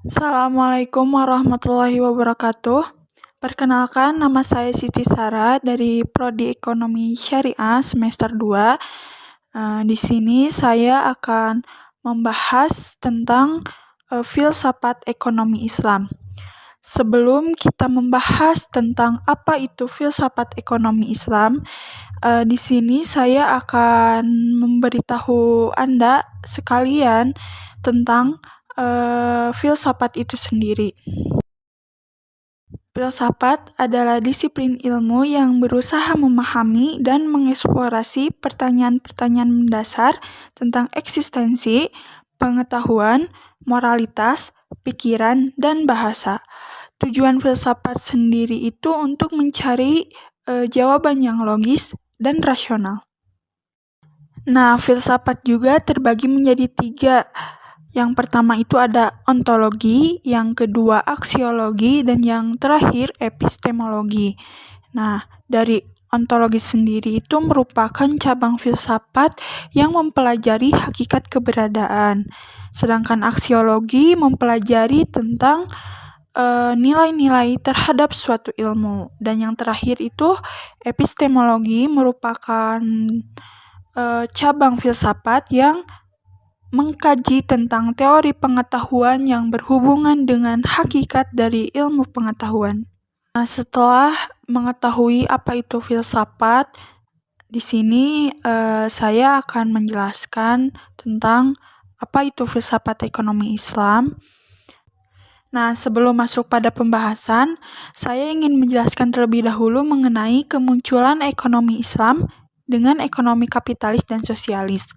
Assalamualaikum warahmatullahi wabarakatuh. Perkenalkan, nama saya Siti Sara dari Prodi Ekonomi Syariah semester 2. Di sini saya akan membahas tentang filsafat ekonomi Islam. Sebelum kita membahas tentang apa itu filsafat ekonomi Islam, di sini saya akan memberitahu Anda sekalian tentang filsafat itu sendiri. Filsafat adalah disiplin ilmu yang berusaha memahami dan mengeksplorasi pertanyaan-pertanyaan mendasar tentang eksistensi, pengetahuan, moralitas, pikiran, dan bahasa. Tujuan filsafat sendiri itu untuk mencari jawaban yang logis dan rasional. Nah, filsafat juga terbagi menjadi 3. Yang pertama itu ada ontologi, yang kedua aksiologi, dan yang terakhir epistemologi. Nah, dari ontologi sendiri itu merupakan cabang filsafat yang mempelajari hakikat keberadaan. Sedangkan aksiologi mempelajari tentang nilai-nilai terhadap suatu ilmu. Dan yang terakhir itu epistemologi merupakan cabang filsafat yang mengkaji tentang teori pengetahuan yang berhubungan dengan hakikat dari ilmu pengetahuan. Nah, setelah mengetahui apa itu filsafat, di sini saya akan menjelaskan tentang apa itu filsafat ekonomi Islam. Nah, sebelum masuk pada pembahasan, saya ingin menjelaskan terlebih dahulu mengenai kemunculan ekonomi Islam dengan ekonomi kapitalis dan sosialis.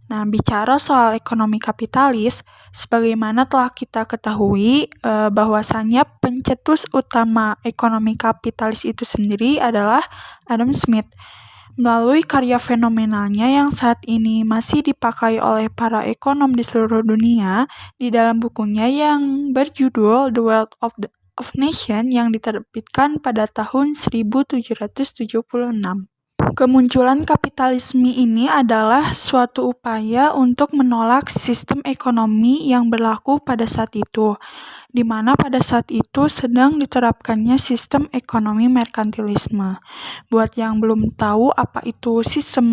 Nah, bicara soal ekonomi kapitalis, sebagaimana telah kita ketahui bahwasannya pencetus utama ekonomi kapitalis itu sendiri adalah Adam Smith. Melalui karya fenomenalnya yang saat ini masih dipakai oleh para ekonom di seluruh dunia, di dalam bukunya yang berjudul The Wealth of Nations yang diterbitkan pada tahun 1776. Kemunculan kapitalisme ini adalah suatu upaya untuk menolak sistem ekonomi yang berlaku pada saat itu, di mana pada saat itu sedang diterapkannya sistem ekonomi merkantilisme. Buat yang belum tahu apa itu sistem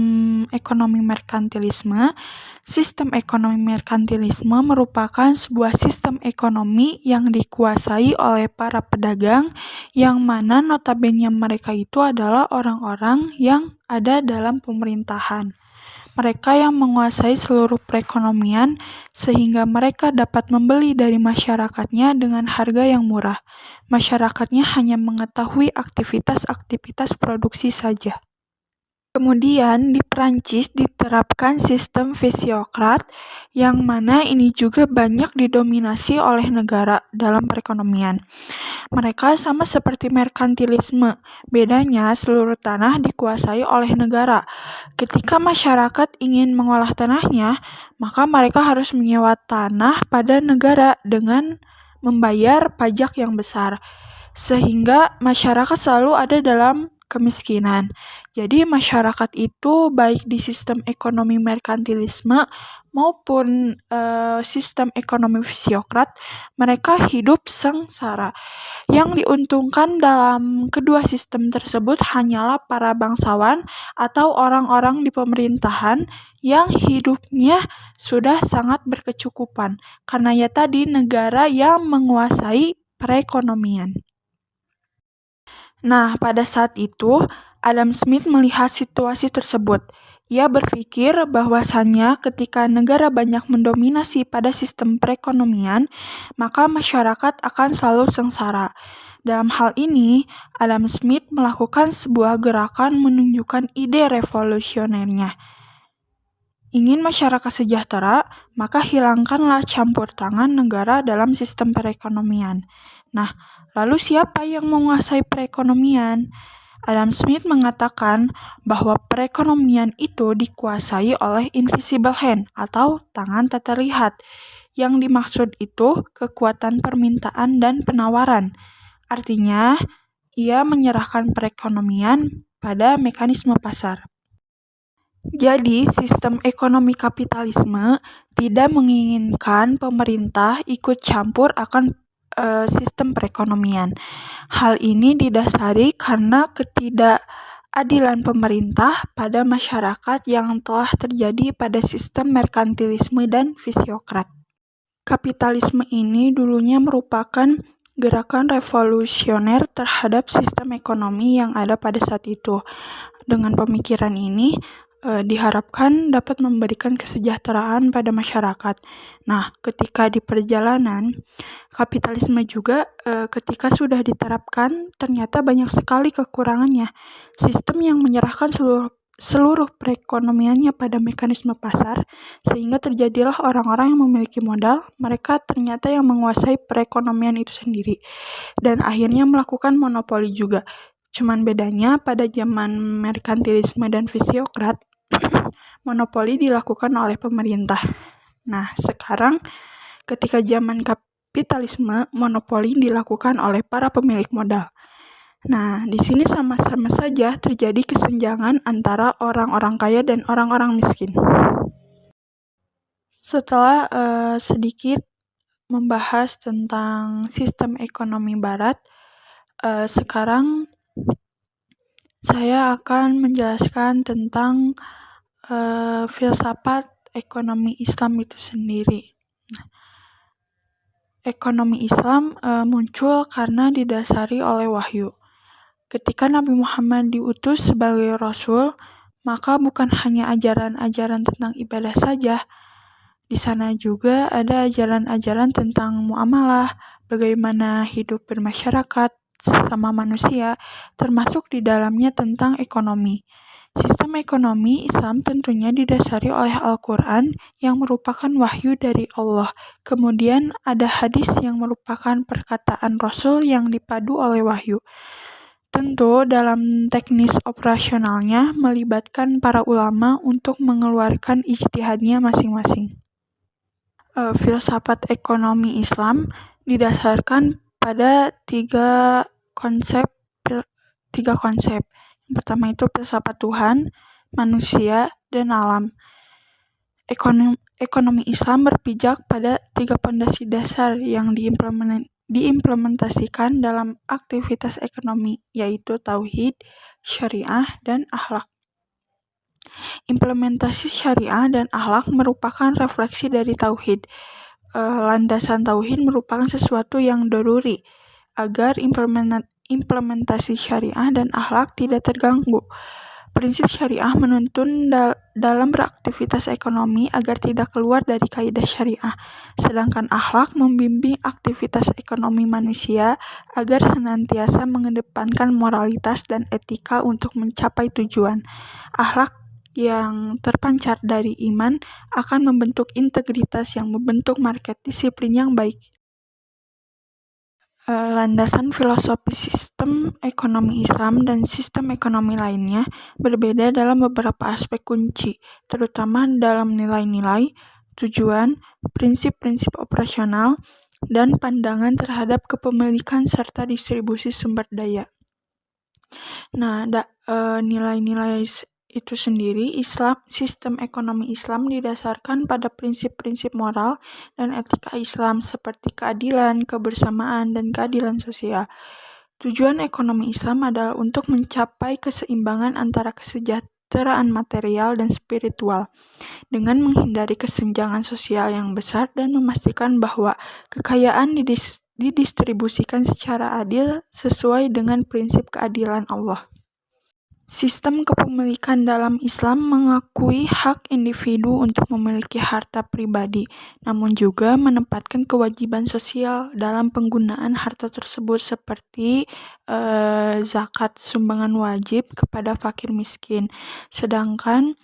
ekonomi merkantilisme merupakan sebuah sistem ekonomi yang dikuasai oleh para pedagang, yang mana notabene mereka itu adalah orang-orang yang ada dalam pemerintahan. Mereka yang menguasai seluruh perekonomian sehingga mereka dapat membeli dari masyarakatnya dengan harga yang murah. Masyarakatnya hanya mengetahui aktivitas-aktivitas produksi saja. Kemudian di Prancis diterapkan sistem fisiokrat, yang mana ini juga banyak didominasi oleh negara dalam perekonomian. Mereka sama seperti merkantilisme, bedanya seluruh tanah dikuasai oleh negara. Ketika masyarakat ingin mengolah tanahnya, maka mereka harus menyewa tanah pada negara dengan membayar pajak yang besar, sehingga masyarakat selalu ada dalam kemiskinan. Jadi masyarakat itu baik di sistem ekonomi merkantilisme maupun sistem ekonomi fisiokrat, mereka hidup sengsara. Yang diuntungkan dalam kedua sistem tersebut hanyalah para bangsawan atau orang-orang di pemerintahan yang hidupnya sudah sangat berkecukupan, karena ya tadi negara yang menguasai perekonomian. Nah, pada saat itu, Adam Smith melihat situasi tersebut. Ia berpikir bahwasannya ketika negara banyak mendominasi pada sistem perekonomian, maka masyarakat akan selalu sengsara. Dalam hal ini, Adam Smith melakukan sebuah gerakan menunjukkan ide revolusionernya. Ingin masyarakat sejahtera, maka hilangkanlah campur tangan negara dalam sistem perekonomian. Nah, lalu siapa yang menguasai perekonomian? Adam Smith mengatakan bahwa perekonomian itu dikuasai oleh invisible hand atau tangan tak terlihat. Yang dimaksud itu kekuatan permintaan dan penawaran. Artinya, ia menyerahkan perekonomian pada mekanisme pasar. Jadi, sistem ekonomi kapitalisme tidak menginginkan pemerintah ikut campur akan sistem perekonomian. Hal ini didasari karena ketidakadilan pemerintah pada masyarakat yang telah terjadi pada sistem merkantilisme dan fisiokrat. Kapitalisme ini dulunya merupakan gerakan revolusioner terhadap sistem ekonomi yang ada pada saat itu. Dengan pemikiran ini, diharapkan dapat memberikan kesejahteraan pada masyarakat. Nah, ketika di perjalanan, kapitalisme juga ketika sudah diterapkan, ternyata banyak sekali kekurangannya. Sistem yang menyerahkan seluruh perekonomiannya pada mekanisme pasar, sehingga terjadilah orang-orang yang memiliki modal, mereka ternyata yang menguasai perekonomian itu sendiri, dan akhirnya melakukan monopoli juga. Cuman bedanya pada zaman merkantilisme dan fisiokrat, monopoli dilakukan oleh pemerintah. Nah, sekarang ketika zaman kapitalisme, monopoli dilakukan oleh para pemilik modal. Nah, di sini sama-sama saja terjadi kesenjangan antara orang-orang kaya dan orang-orang miskin. Setelah sedikit membahas tentang sistem ekonomi barat, sekarang saya akan menjelaskan tentang filsafat ekonomi Islam itu sendiri. Ekonomi Islam muncul karena didasari oleh wahyu. Ketika Nabi Muhammad diutus sebagai Rasul, maka bukan hanya ajaran-ajaran tentang ibadah saja. Di sana juga ada ajaran-ajaran tentang muamalah, bagaimana hidup bermasyarakat sesama manusia, termasuk di dalamnya tentang ekonomi. Sistem ekonomi Islam tentunya didasari oleh Al-Quran yang merupakan wahyu dari Allah. Kemudian ada hadis yang merupakan perkataan Rasul yang dipadu oleh wahyu. Tentu dalam teknis operasionalnya melibatkan para ulama untuk mengeluarkan ijtihadnya masing-masing. Filsafat ekonomi Islam didasarkan pada tiga konsep. Yang pertama itu filsafat Tuhan, manusia, dan alam. Ekonomi Islam berpijak pada tiga pondasi dasar yang diimplementasikan dalam aktivitas ekonomi, yaitu tauhid, syariah, dan akhlak. Implementasi syariah dan akhlak merupakan refleksi dari tauhid. Landasan tauhid merupakan sesuatu yang daruri agar implementasi syariah dan akhlak tidak terganggu. Prinsip syariah menuntun dalam beraktivitas ekonomi agar tidak keluar dari kaidah syariah, sedangkan akhlak membimbing aktivitas ekonomi manusia agar senantiasa mengedepankan moralitas dan etika untuk mencapai tujuan. Akhlak yang terpancar dari iman akan membentuk integritas yang membentuk market disiplin yang baik. Landasan filosofi sistem ekonomi Islam dan sistem ekonomi lainnya berbeda dalam beberapa aspek kunci, terutama dalam nilai-nilai, tujuan, prinsip-prinsip operasional, dan pandangan terhadap kepemilikan serta distribusi sumber daya. Nah, nilai-nilai itu sendiri, sistem ekonomi Islam didasarkan pada prinsip-prinsip moral dan etika Islam seperti keadilan, kebersamaan, dan keadilan sosial. Tujuan ekonomi Islam adalah untuk mencapai keseimbangan antara kesejahteraan material dan spiritual, dengan menghindari kesenjangan sosial yang besar dan memastikan bahwa kekayaan didistribusikan secara adil sesuai dengan prinsip keadilan Allah. Sistem kepemilikan dalam Islam mengakui hak individu untuk memiliki harta pribadi, namun juga menempatkan kewajiban sosial dalam penggunaan harta tersebut seperti zakat sumbangan wajib kepada fakir miskin. Sedangkan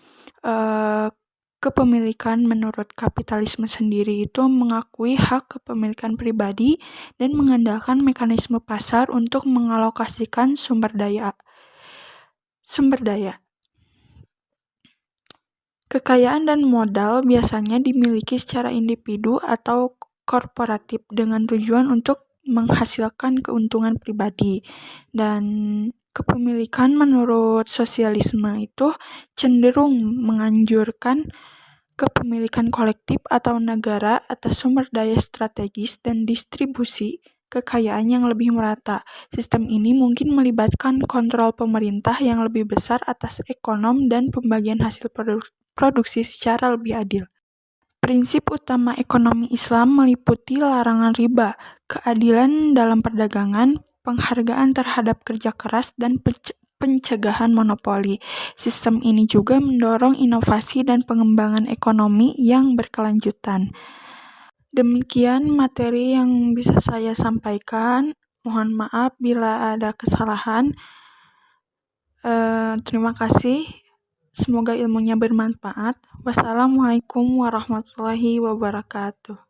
kepemilikan menurut kapitalisme sendiri itu mengakui hak kepemilikan pribadi dan mengandalkan mekanisme pasar untuk mengalokasikan sumber daya. Kekayaan dan modal biasanya dimiliki secara individu atau korporatif dengan tujuan untuk menghasilkan keuntungan pribadi. Dan Kepemilikan menurut sosialisme itu cenderung menganjurkan kepemilikan kolektif atau negara atas sumber daya strategis dan distribusi kekayaan yang lebih merata. Sistem ini mungkin melibatkan kontrol pemerintah yang lebih besar atas ekonom dan pembagian hasil produksi secara lebih adil. Prinsip utama ekonomi Islam meliputi larangan riba, keadilan dalam perdagangan, penghargaan terhadap kerja keras, dan pencegahan monopoli. Sistem ini juga mendorong inovasi dan pengembangan ekonomi yang berkelanjutan. Demikian materi yang bisa saya sampaikan. Mohon maaf bila ada kesalahan. Terima kasih. Semoga ilmunya bermanfaat. Wassalamualaikum warahmatullahi wabarakatuh.